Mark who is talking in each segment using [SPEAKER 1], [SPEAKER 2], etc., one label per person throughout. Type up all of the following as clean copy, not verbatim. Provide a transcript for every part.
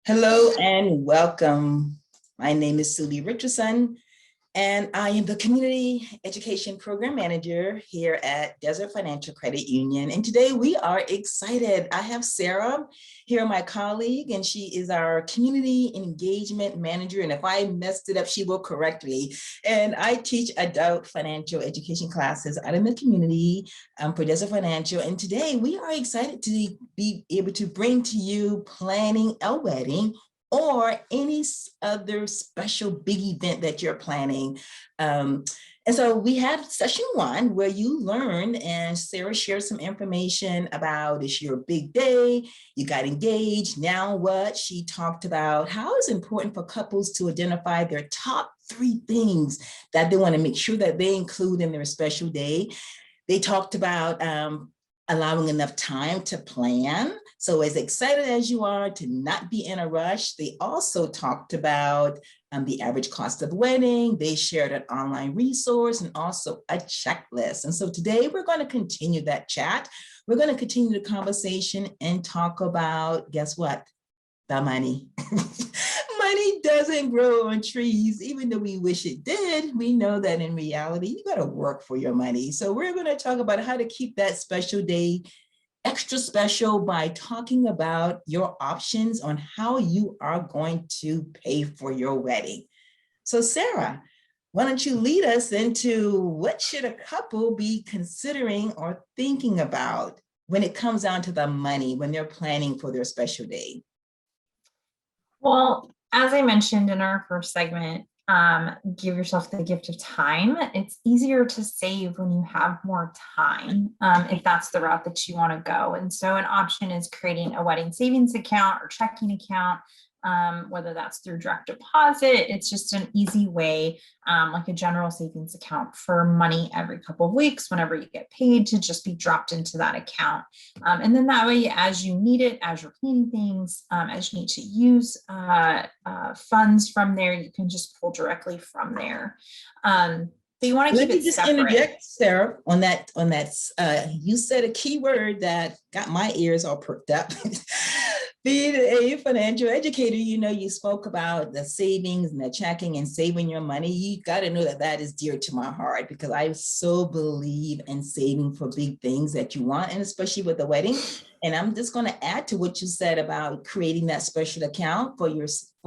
[SPEAKER 1] Hello and welcome. My name is Suli Richardson, and I am the Community Education Program Manager here at Desert Financial Credit Union. And today we are excited. I have Sarah here, my colleague, and she is our Community Engagement Manager. And if I messed it up, she will correct me. And I teach adult financial education classes out in the community for Desert Financial. And today we are excited to be able to bring to you planning a wedding or any other special big event that you're planning. And so we have session one where you learn, and Sarah shared some information about it's your big day, you got engaged, now what? She talked about how it's important for couples to identify their top 3 things that they want to make sure that they include in their special day. They talked about allowing enough time to plan. So as excited as you are to not be in a rush. They also talked about the average cost of wedding. They shared an online resource and also a checklist. And so today we're going to continue that chat. We're going to continue the conversation and talk about, guess what? The money. Money doesn't grow on trees, even though we wish it did. We know that in reality, you got to work for your money. So we're going to talk about how to keep that special day extra special by talking about your options on how you are going to pay for your wedding. So Sarah, why don't you lead us into what should a couple be considering or thinking about when it comes down to the money when they're planning for their special day?
[SPEAKER 2] Well, as I mentioned in our first segment, give yourself the gift of time. It's easier to save when you have more time, if that's the route that you want to go. And so an option is creating a wedding savings account or checking account, whether that's through direct deposit. It's just an easy way, like a general savings account for money every couple of weeks, whenever you get paid, to just be dropped into that account. And then that way, as you need it, as you're planning things, as you need to use funds from there, you can just pull directly from there. So you want to keep it separate.
[SPEAKER 1] Let me just interject, Sarah, on that. You said a key word that got my ears all perked up. Being a financial educator, you spoke about the savings and the checking and saving your money. You got to know that that is dear to my heart, because I so believe in saving for big things that you want, and especially with the wedding. And I'm just going to add to what you said about creating that special account for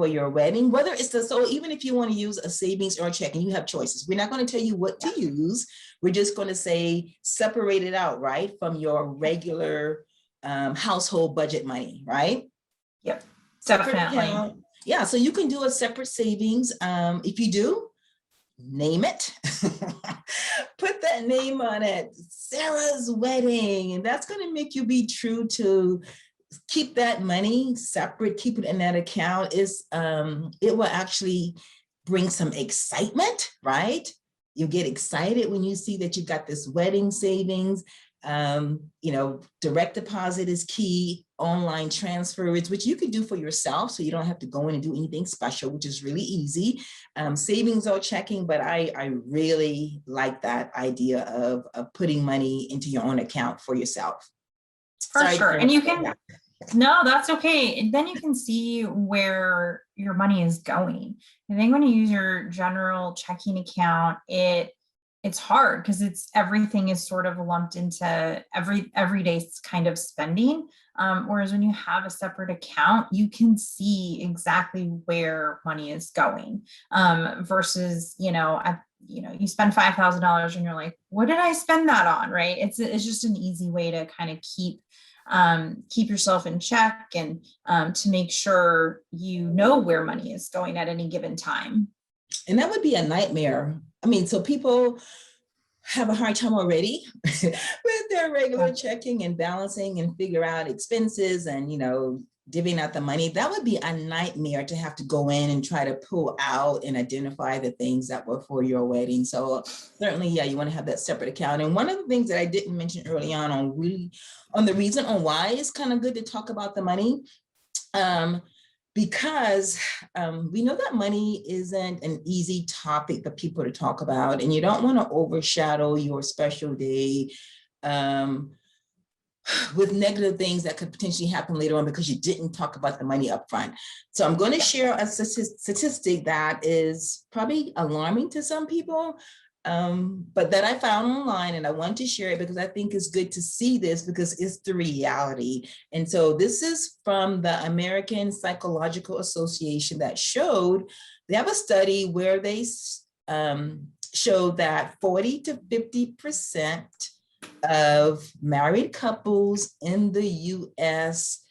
[SPEAKER 1] your wedding, whether it's so even if you want to use a savings or a checking, you have choices. We're not going to tell you what to use. We're just going to say separate it out, right, from your regular household budget money, right?
[SPEAKER 2] Yep, definitely.
[SPEAKER 1] Yeah, so you can do a separate savings. If you do, name it. Put that name on it, Sarah's wedding, and that's going to make you be true to keep that money separate, keep it in that account. It will actually bring some excitement, right? You get excited when you see that you've got this wedding savings. Direct deposit is key. Online transfers, which you can do for yourself, so you don't have to go in and do anything special, which is really easy. Savings or checking, but I really like that idea of putting money into your own account for yourself.
[SPEAKER 2] For sure. And you can, no, that's okay. And then you can see where your money is going. I think when you use your general checking account, it's hard because everything is sort of lumped into everyday kind of spending. Whereas when you have a separate account, you can see exactly where money is going, versus, you spend $5,000 and you're like, what did I spend that on? Right. It's just an easy way to kind of keep yourself in check and to make sure you know where money is going at any given time.
[SPEAKER 1] And that would be a nightmare. So people have a hard time already with their regular checking and balancing and figure out expenses and, divvying out the money. That would be a nightmare to have to go in and try to pull out and identify the things that were for your wedding. So certainly, yeah, you want to have that separate account. And one of the things that I didn't mention early on the reason on why it's kind of good to talk about the money, because we know that money isn't an easy topic for people to talk about, and you don't want to overshadow your special day with negative things that could potentially happen later on because you didn't talk about the money up front. So I'm going to share a statistic that is probably alarming to some people, but that I found online, and I want to share it because I think it's good to see this because it's the reality. And so this is from the American Psychological Association that they have a study where they showed that 40 to 50% of married couples in the US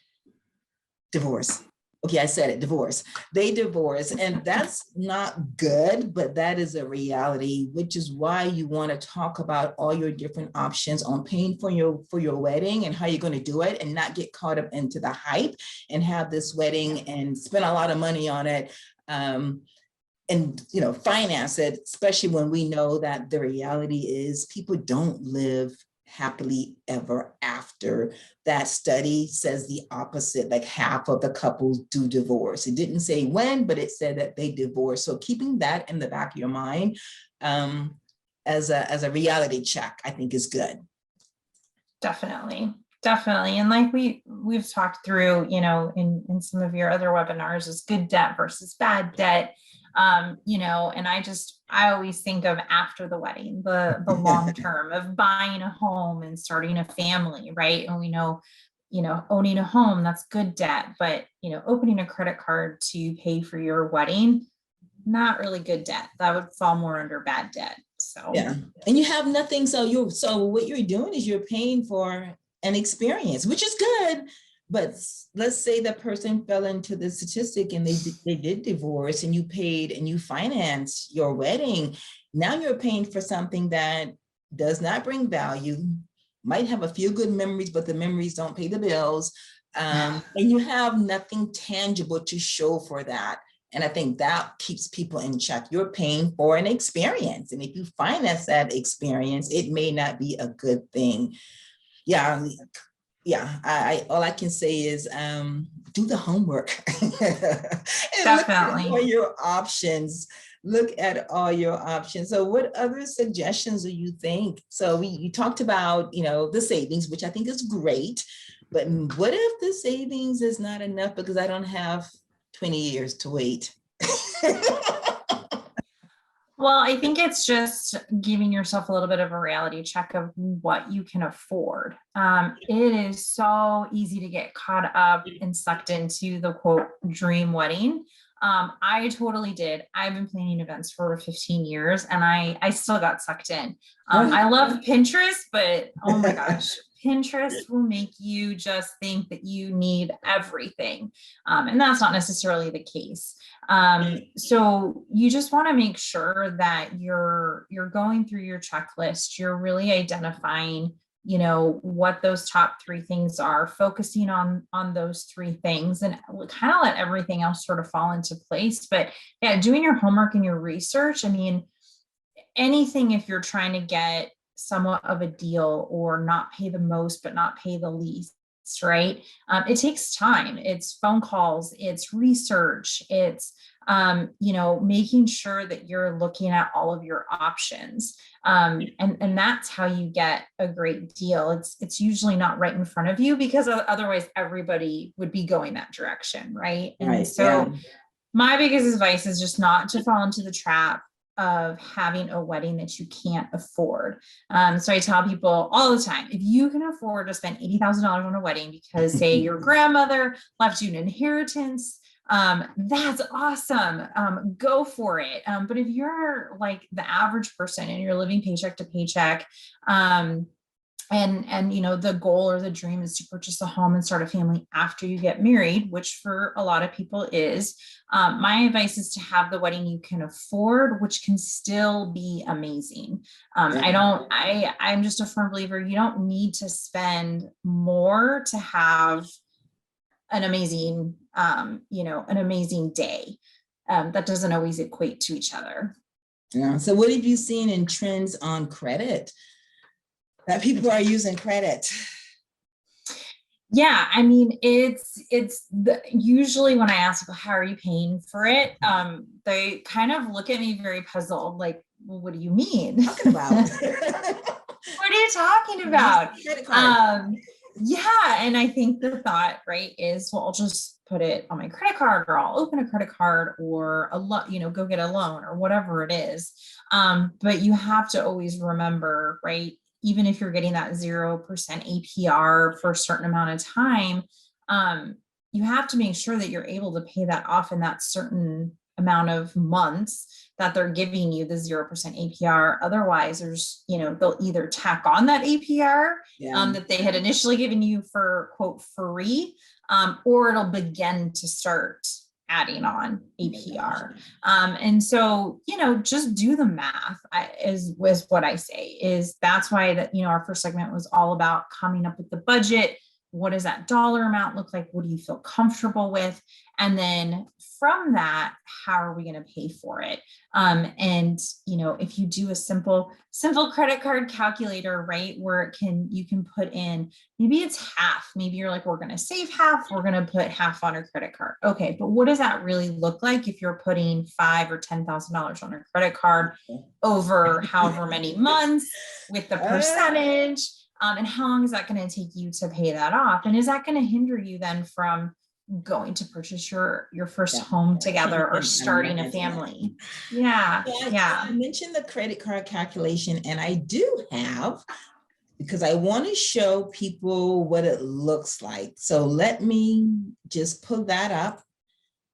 [SPEAKER 1] divorce. Okay, I said it, divorce. They divorce, and that's not good, but that is a reality, which is why you want to talk about all your different options on paying for your wedding and how you're going to do it, and not get caught up into the hype and have this wedding and spend a lot of money on it. And finance it, especially when we know that the reality is people don't live happily ever after. That study says the opposite, like half of the couples do divorce. It didn't say when, but it said that they divorce. So keeping that in the back of your mind as a reality check, I think is good.
[SPEAKER 2] Definitely. And like we've talked through, in some of your other webinars, is good debt versus bad debt. And I always think of after the wedding, the long term of buying a home and starting a family, right? And we know, owning a home, that's good debt, but, opening a credit card to pay for your wedding, not really good debt. That would fall more under bad debt. So,
[SPEAKER 1] yeah. And you have nothing. So what you're doing is you're paying for an experience, which is good. But let's say the person fell into the statistic and they did divorce, and you paid and you financed your wedding. Now you're paying for something that does not bring value, might have a few good memories, but the memories don't pay the bills. And you have nothing tangible to show for that. And I think that keeps people in check. You're paying for an experience. And if you finance that experience, it may not be a good thing. Yeah. I all I can say is do the homework.
[SPEAKER 2] Definitely.
[SPEAKER 1] Look at all your options. Look at all your options. So what other suggestions do you think? So you talked about, the savings, which I think is great, but what if the savings is not enough because I don't have 20 years to wait?
[SPEAKER 2] Well, I think it's just giving yourself a little bit of a reality check of what you can afford. It is so easy to get caught up and sucked into the quote dream wedding. I totally did. I've been planning events for 15 years and I still got sucked in. I love Pinterest, but oh my gosh, Pinterest will make you just think that you need everything. And that's not necessarily the case. So you just want to make sure that you're going through your checklist, you're really identifying, what those top 3 things are, focusing on those 3 things, and kind of let everything else sort of fall into place. But yeah, doing your homework and your research. I mean, anything, if you're trying to get somewhat of a deal or not pay the most, but not pay the least, right? It takes time. It's phone calls, it's research, it's, making sure that you're looking at all of your options. And that's how you get a great deal. It's usually not right in front of you because otherwise everybody would be going that direction. Right. And so my biggest advice is just not to fall into the trap of having a wedding that you can't afford. So I tell people all the time, if you can afford to spend $80,000 on a wedding because say your grandmother left you an inheritance, that's awesome. Go for it. But if you're like the average person and you're living paycheck to paycheck, and the goal or the dream is to purchase a home and start a family after you get married, which for a lot of people is, my advice is to have the wedding you can afford, which can still be amazing. I'm just a firm believer, you don't need to spend more to have an amazing, an amazing day. That doesn't always equate to each other.
[SPEAKER 1] Yeah. So what have you seen in trends on credit? That people are using credit?
[SPEAKER 2] Yeah, I mean, usually when I ask people, how are you paying for it? They kind of look at me very puzzled, like, well, what do you mean?
[SPEAKER 1] Talking about?
[SPEAKER 2] What are you talking about? Yeah. And I think the thought, right, is, well, I'll just put it on my credit card, or I'll open a credit card, or go get a loan, or whatever it is. But you have to always remember, right, even if you're getting that 0% APR for a certain amount of time, you have to make sure that you're able to pay that off in that certain amount of months that they're giving you the 0% APR. Otherwise, they'll either tack on that APR that they had initially given you for quote free, or it'll begin to start adding on APR. And so, just do the math is what I say. Is that's why that, our first segment was all about coming up with the budget. What does that dollar amount look like? What do you feel comfortable with? And then from that, how are we going to pay for it? And if you do a simple credit card calculator, right, where you can put in, maybe it's half, maybe you're like, we're going to save half, we're going to put half on a credit card. Okay, but what does that really look like if you're putting $5,000 or $10,000 on a credit card over however many months with the percentage? And how long is that going to take you to pay that off? And is that going to hinder you then from going to purchase your first home together or starting a family? Yeah.
[SPEAKER 1] I mentioned the credit card calculation, and I do have, because I want to show people what it looks like. So let me just pull that up,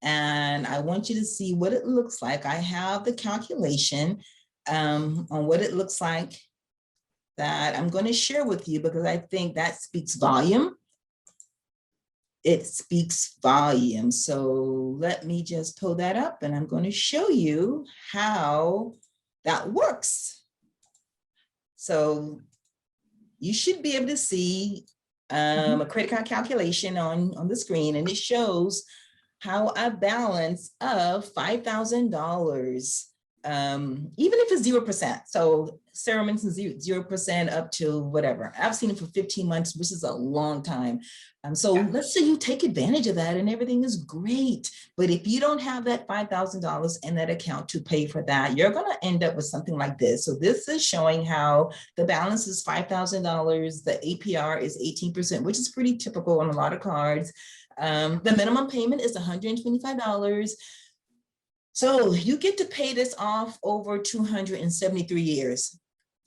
[SPEAKER 1] and I want you to see what it looks like. I have the calculation on what it looks like that I'm going to share with you, because I think that speaks volume. It speaks volume. So let me just pull that up, and I'm going to show you how that works. So you should be able to see a credit card calculation on the screen, and it shows how a balance of $5,000, even if it's 0%. So Sarah mentioned 0% up to whatever. I've seen it for 15 months, which is a long time. So let's say you take advantage of that and everything is great. But if you don't have that $5,000 in that account to pay for that, you're going to end up with something like this. So this is showing how the balance is $5,000. The APR is 18%, which is pretty typical on a lot of cards. The minimum payment is $125. So you get to pay this off over 273 years.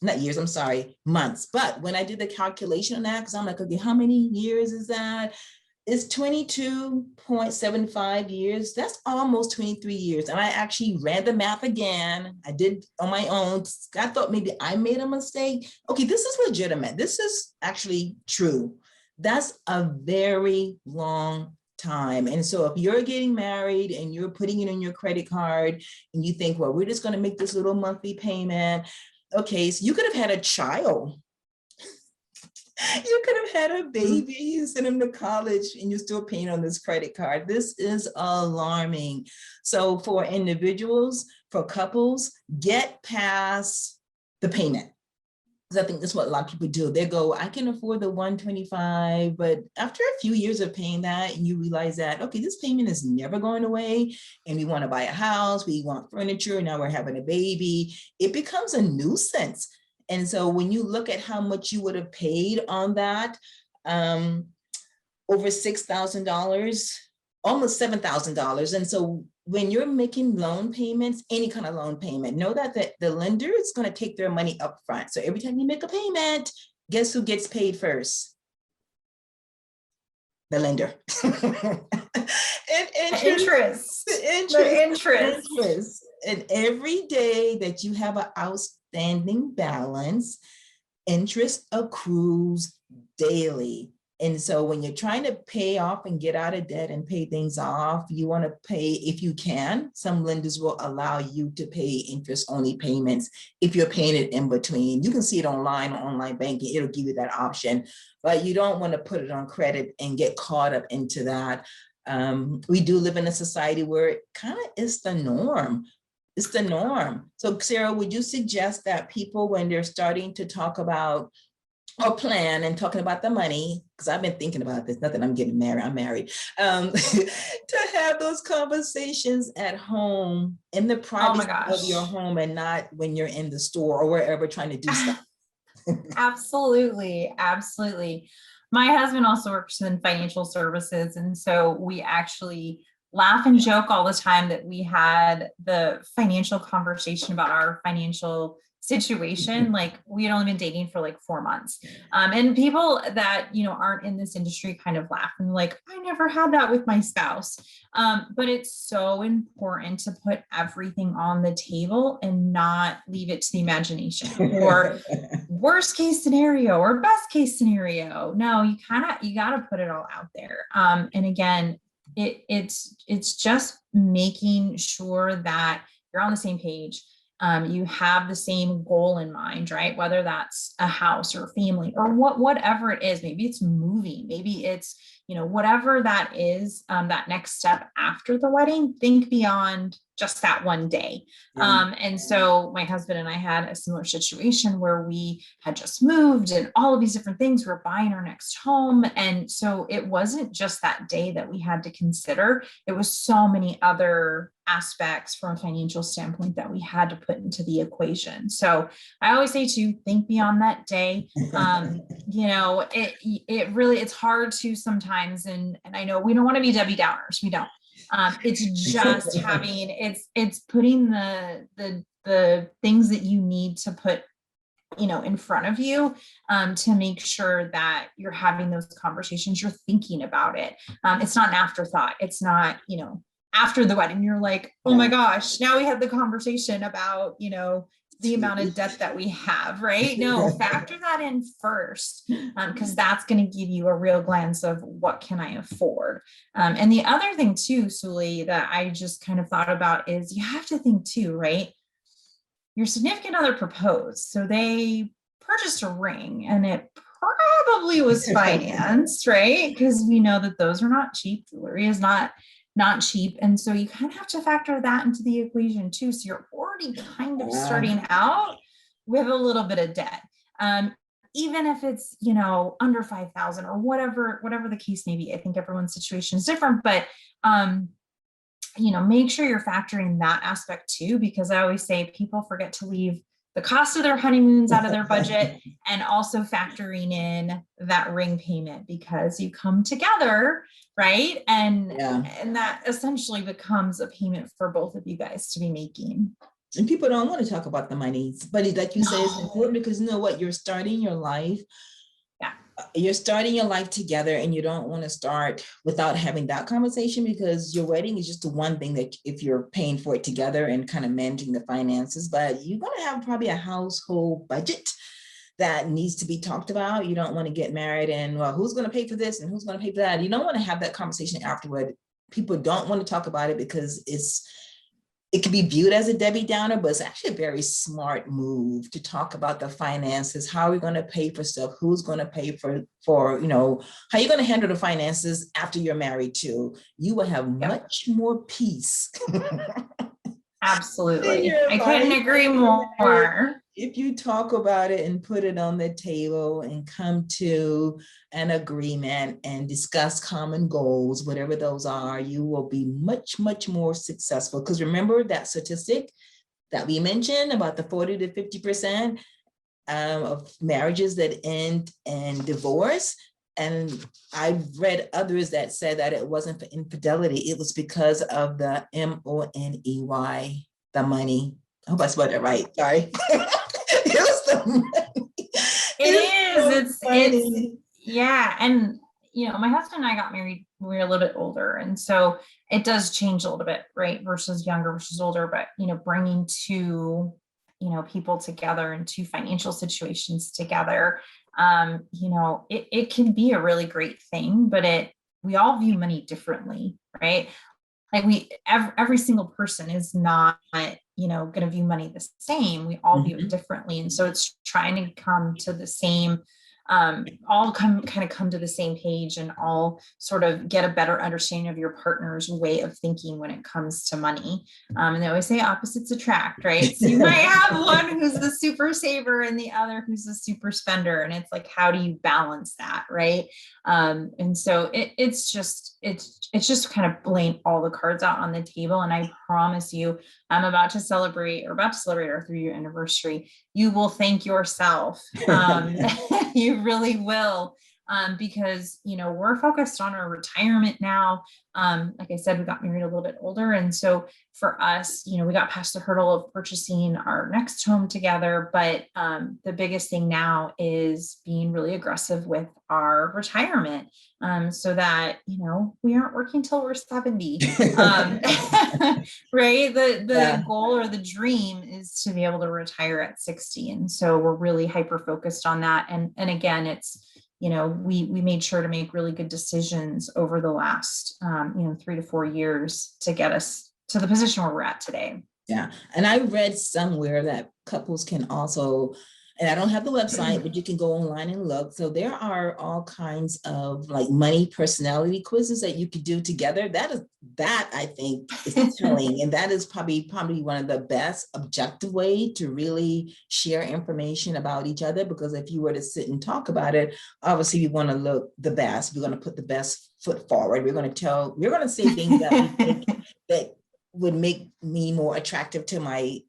[SPEAKER 1] Not years, I'm sorry, months. But when I did the calculation on that, because I'm like, okay, how many years is that? It's 22.75 years. That's almost 23 years. And I actually ran the math again. I did on my own. I thought maybe I made a mistake. Okay, this is legitimate. This is actually true. That's a very long time. And so if you're getting married and you're putting it on your credit card and you think, well, we're just going to make this little monthly payment. Okay, so you could have had a child. You could have had a baby, you send him to college, and you're still paying on this credit card. This is alarming. So for individuals, for couples, get past the payment. Because I think that's what a lot of people do. They go, I can afford the 125, but after a few years of paying that, you realize that, okay, this payment is never going away, and we want to buy a house, we want furniture, now we're having a baby. It becomes a nuisance. And so when you look at how much you would have paid on that, over $6,000, almost $7,000. And so when you're making loan payments, any kind of loan payment, know that the lender is going to take their money up front. So every time you make a payment, guess who gets paid first? The lender.
[SPEAKER 2] Interest.
[SPEAKER 1] And every day that you have an outstanding balance, interest accrues daily. And so when you're trying to pay off and get out of debt and pay things off, you want to pay, if you can, some lenders will allow you to pay interest-only payments if you're paying it in between. You can see it online banking, it'll give you that option, but you don't want to put it on credit and get caught up into that. We do live in a society where it kind of is the norm. It's the norm. So Sarah, would you suggest that people, when they're starting to talk about or plan and talking about the money, because I've been thinking about this, not that I'm getting married, I'm married, to have those conversations at home in the privacy of your home and not when you're in the store or wherever trying to do stuff?
[SPEAKER 2] Absolutely. My husband also works in financial services. And so we actually laugh and joke all the time that we had the financial conversation about our financial situation. Like we had only been dating for like 4 months. And people that, aren't in this industry kind of laugh and like, I never had that with my spouse. But it's so important to put everything on the table and not leave it to the imagination or worst case scenario or best case scenario. No, you got to put it all out there. And again, it's just making sure that you're on the same page. You have the same goal in mind, right? Whether that's a house or a family or whatever it is, maybe it's moving, maybe it's, whatever that is, that next step after the wedding, think beyond just that one day. And so my husband and I had a similar situation where we had just moved and all of these different things. We're buying our next home. And so it wasn't just that day that we had to consider. It was so many other aspects from a financial standpoint that we had to put into the equation. So I always say to think beyond that day. It really, it's hard to sometimes, and I know we don't want to be Debbie Downers. We don't. It's just having, it's putting the things that you need to put, in front of you, to make sure that you're having those conversations, you're thinking about it. It's not an afterthought. It's not, after the wedding, you're like, oh my gosh, now we had the conversation about, the amount of debt that we have, right? No, factor that in first, because that's going to give you a real glance of what can I afford. And the other thing too, Suli, that I just kind of thought about is you have to think too, right? Your significant other proposed, so they purchased a ring and it probably was financed, right? Because we know that those are not cheap. Jewelry is not cheap. And so you kind of have to factor that into the equation too. So you're already kind of starting out with a little bit of debt. Even if it's, under 5,000 or whatever the case may be. I think everyone's situation is different, but, make sure you're factoring that aspect too, because I always say people forget to leave the cost of their honeymoons out of their budget and also factoring in that ring payment because you come together, right? And that essentially becomes a payment for both of you guys to be making.
[SPEAKER 1] And people don't want to talk about the monies, but like you say, it's important because you know what, you're starting your life. You're starting your life together and you don't want to start without having that conversation because your wedding is just the one thing that if you're paying for it together and kind of managing the finances, but you're going to have probably a household budget that needs to be talked about. You don't want to get married and, well, who's going to pay for this and who's going to pay for that? You don't want to have that conversation afterward. People don't want to talk about it because it can be viewed as a Debbie Downer, but it's actually a very smart move to talk about the finances. How are we going to pay for stuff? Who's going to pay for, how you're going to handle the finances after you're married too. You will have much more peace.
[SPEAKER 2] Absolutely. I couldn't agree more.
[SPEAKER 1] If you talk about it and put it on the table and come to an agreement and discuss common goals, whatever those are, you will be much, much more successful. Because remember that statistic that we mentioned about the 40 to 50% of marriages that end in divorce. And I've read others that said that it wasn't for infidelity. It was because of the MONEY, the money. I hope I spelled it right. Sorry. It was the money.
[SPEAKER 2] It's yeah. And, my husband and I got married when we were a little bit older. And so it does change a little bit, right? Versus younger versus older, but, bringing two, people together and two financial situations together, it can be a really great thing, but we all view money differently, right? Like every single person is not, going to view money the same. We all view it differently. And so it's trying to come to the same, all come to the same page and all sort of get a better understanding of your partner's way of thinking when it comes to money. And they always say opposites attract, right? So you might have one who's a super saver and the other who's a super spender. And it's like, how do you balance that, right? And so it's just kind of laying all the cards out on the table. And I promise you, I'm about to celebrate our 3-year anniversary. You will thank yourself. You really will. because, we're focused on our retirement now. Like I said, we got married a little bit older. And so for us, we got past the hurdle of purchasing our next home together. But the biggest thing now is being really aggressive with our retirement, so that, we aren't working till we're 70. Right. The goal or the dream is to be able to retire at 60. And so we're really hyper focused on that. And again, it's, we made sure to make really good decisions over the last, 3 to 4 years to get us to the position where we're at today.
[SPEAKER 1] Yeah. And I read somewhere that couples can also, and I don't have the website, but you can go online and look. So there are all kinds of like money personality quizzes that you could do together. That I think is telling. And that is probably one of the best objective way to really share information about each other. Because if you were to sit and talk about it, obviously we want to look the best. We're going to put the best foot forward. We're going to say things that we think that would make me more attractive to my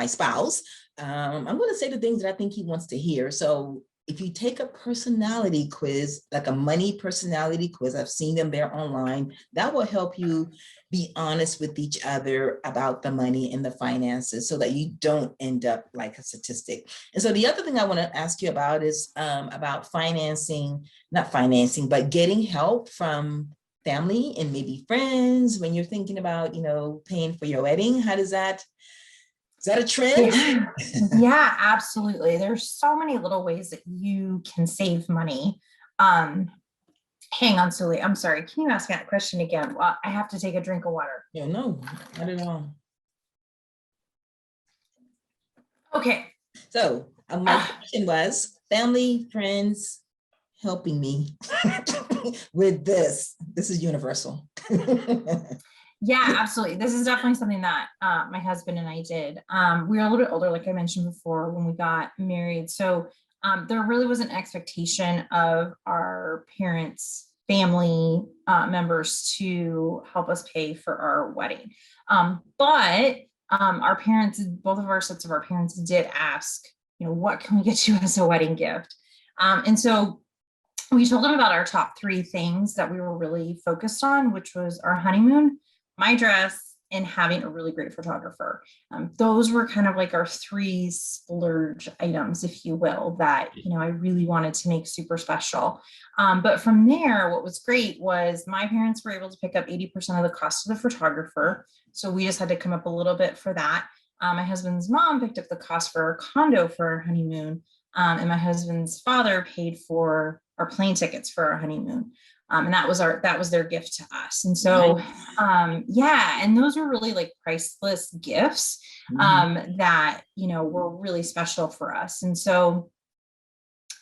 [SPEAKER 1] spouse. I'm going to say the things that I think he wants to hear. So if you take a personality quiz, like a money personality quiz, I've seen them there online, that will help you be honest with each other about the money and the finances so that you don't end up like a statistic. And so the other thing I want to ask you about is about not financing, but getting help from family and maybe friends when you're thinking about, paying for your wedding. Is that a trend?
[SPEAKER 2] Yeah, absolutely. There's so many little ways that you can save money. Hang on, Sully. I'm sorry. Can you ask that question again? Well, I have to take a drink of water.
[SPEAKER 1] No, not at all.
[SPEAKER 2] Okay.
[SPEAKER 1] So my question was family, friends helping me with this. This is universal.
[SPEAKER 2] Yeah, absolutely. This is definitely something that my husband and I did. We were a little bit older, like I mentioned before, when we got married. So there really was an expectation of our parents' family members to help us pay for our wedding. But our parents, both of our sets of our parents did ask, what can we get you as a wedding gift? And so we told them about our top 3 things that we were really focused on, which was our honeymoon, my dress, and having a really great photographer. Those were kind of like our 3 splurge items, if you will, that, I really wanted to make super special. But from there, what was great was my parents were able to pick up 80% of the cost of the photographer. So we just had to come up a little bit for that. My husband's mom picked up the cost for our condo for our honeymoon. And my husband's father paid for our plane tickets for our honeymoon. And that was their gift to us. And so, and those were really like priceless gifts, that, were really special for us. And so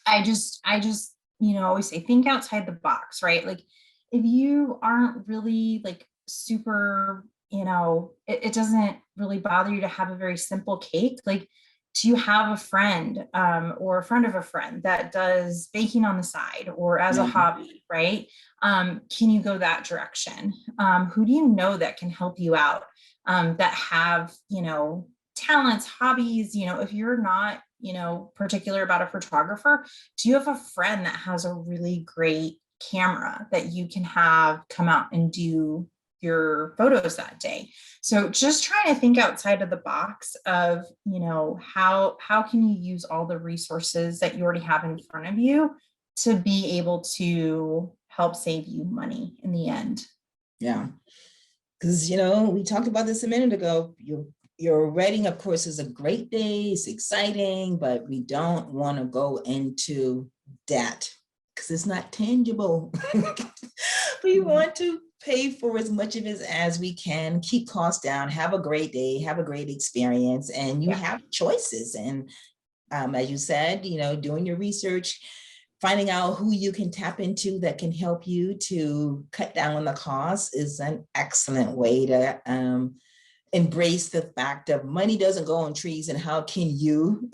[SPEAKER 2] I just, always say, think outside the box, right? Like if you aren't really like super, it doesn't really bother you to have a very simple cake. Like, do you have a friend or a friend of a friend that does baking on the side or as a hobby, right? Can you go that direction? Who do you know that can help you out, that have, talents, hobbies? If you're not, particular about a photographer, do you have a friend that has a really great camera that you can have come out and do your photos that day? So just trying to think outside of the box of, how can you use all the resources that you already have in front of you to be able to help save you money in the end.
[SPEAKER 1] Yeah, because, we talked about this a minute ago. Your wedding, of course, is a great day. It's exciting, but we don't want to go into debt because it's not tangible. We want to pay for as much of it as we can, keep costs down, have a great day, have a great experience, and you have choices. And as you said, doing your research, finding out who you can tap into that can help you to cut down on the cost is an excellent way to embrace the fact of money doesn't grow on trees, and how can you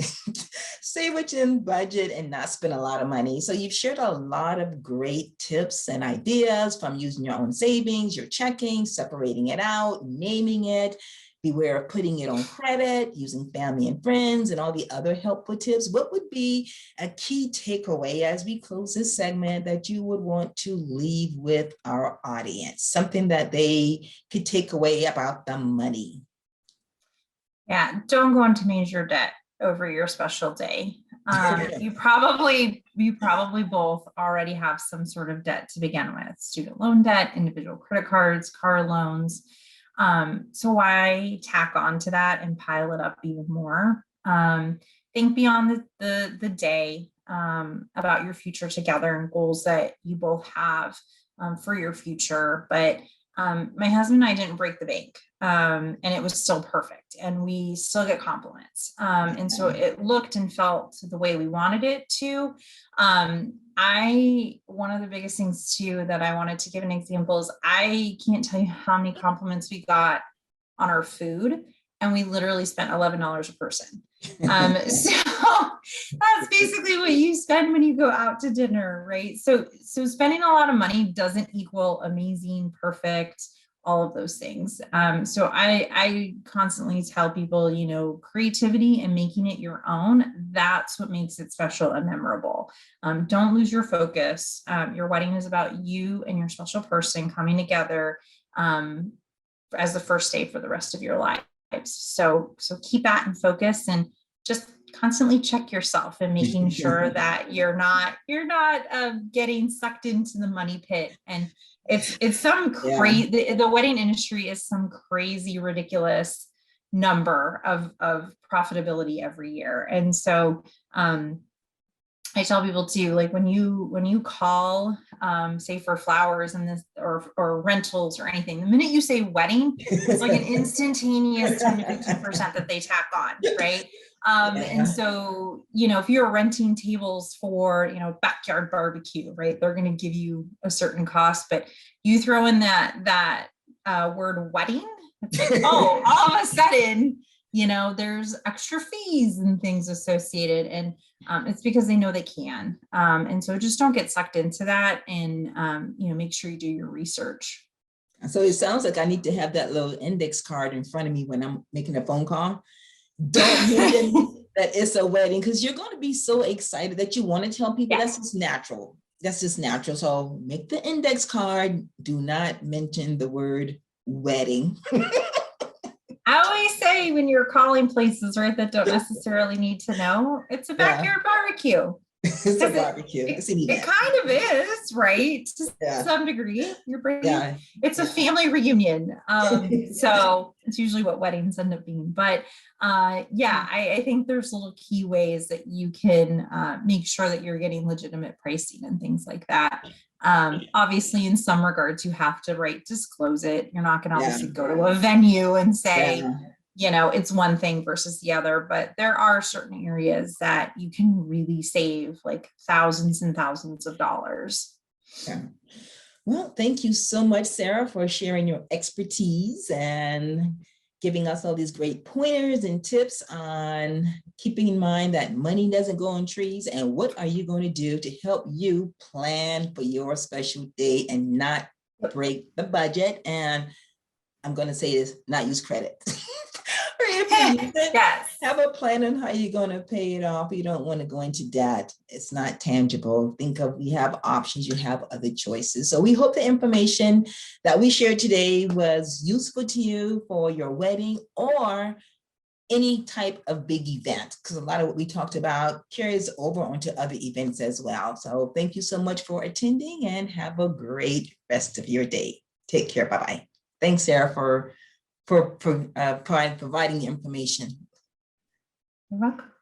[SPEAKER 1] save within budget and not spend a lot of money. So you've shared a lot of great tips and ideas, from using your own savings, your checking, separating it out, naming it, beware of putting it on credit, using family and friends, and all the other helpful tips. What would be a key takeaway as we close this segment that you would want to leave with our audience? Something that they could take away about the money.
[SPEAKER 2] Yeah, don't go into major debt over your special day. You probably both already have some sort of debt to begin with: student loan debt, individual credit cards, car loans. So why tack on to that and pile it up even more? Think beyond the day, about your future together and goals that you both have for your future. But my husband and I didn't break the bank, and it was still perfect, and we still get compliments. And so it looked and felt the way we wanted it to. One of the biggest things too that I wanted to give an example is, I can't tell you how many compliments we got on our food, and we literally spent $11 a person. So that's basically what you spend when you go out to dinner, right? So spending a lot of money doesn't equal amazing, perfect, all of those things. So I constantly tell people, you know, creativity and making it your own, that's what makes it special and memorable. Don't lose your focus. Your wedding is about you and your special person coming together as the first day for the rest of your life. So keep that in focus, and just constantly check yourself and making sure that you're not getting sucked into the money pit. And it's some crazy, the wedding industry is some crazy, ridiculous number of profitability every year. And so I tell people too, like when you call, say for flowers and this or rentals or anything, the minute you say wedding, it's like an instantaneous 10 to 15% that they tack on, right? And so, you know, if you're renting tables for, you know, backyard barbecue, right, they're going to give you a certain cost, but you throw in that word wedding, it's like, oh, all of a sudden, you know, there's extra fees and things associated, and it's because they know they can. And so just don't get sucked into that, and, you know, make sure you do your research.
[SPEAKER 1] So it sounds like I need to have that little index card in front of me when I'm making a phone call. Don't mention that it's a wedding, because you're going to be so excited that you want to tell people. That's just natural. That's just natural. So make the index card. Do not mention the word wedding.
[SPEAKER 2] I always say, when you're calling places, right, that don't necessarily need to know, it's a backyard barbecue.
[SPEAKER 1] It's a barbecue.
[SPEAKER 2] It kind of is, right? To some degree. You're bringing, it's a family reunion. So it's usually what weddings end up being. But I think there's little key ways that you can make sure that you're getting legitimate pricing and things like that. Obviously, in some regards, you have to disclose it. You're not going to obviously go to a venue and say, you know, it's one thing versus the other, but there are certain areas that you can really save like thousands and thousands of dollars.
[SPEAKER 1] Yeah. Well, thank you so much, Sarah, for sharing your expertise and giving us all these great pointers and tips on keeping in mind that money doesn't grow on trees, and what are you going to do to help you plan for your special day and not break the budget. And I'm going to say this, not use credit.
[SPEAKER 2] Yes.
[SPEAKER 1] Have a plan on how you're going to pay it off. You don't want to go into debt. It's not tangible. Think of, you have options, you have other choices. So we hope the information that we shared today was useful to you for your wedding or any type of big event, because a lot of what we talked about carries over onto other events as well. So thank you so much for attending, and have a great rest of your day. Take care. Bye-bye. Thanks, Sarah, for providing the information.
[SPEAKER 2] You're welcome.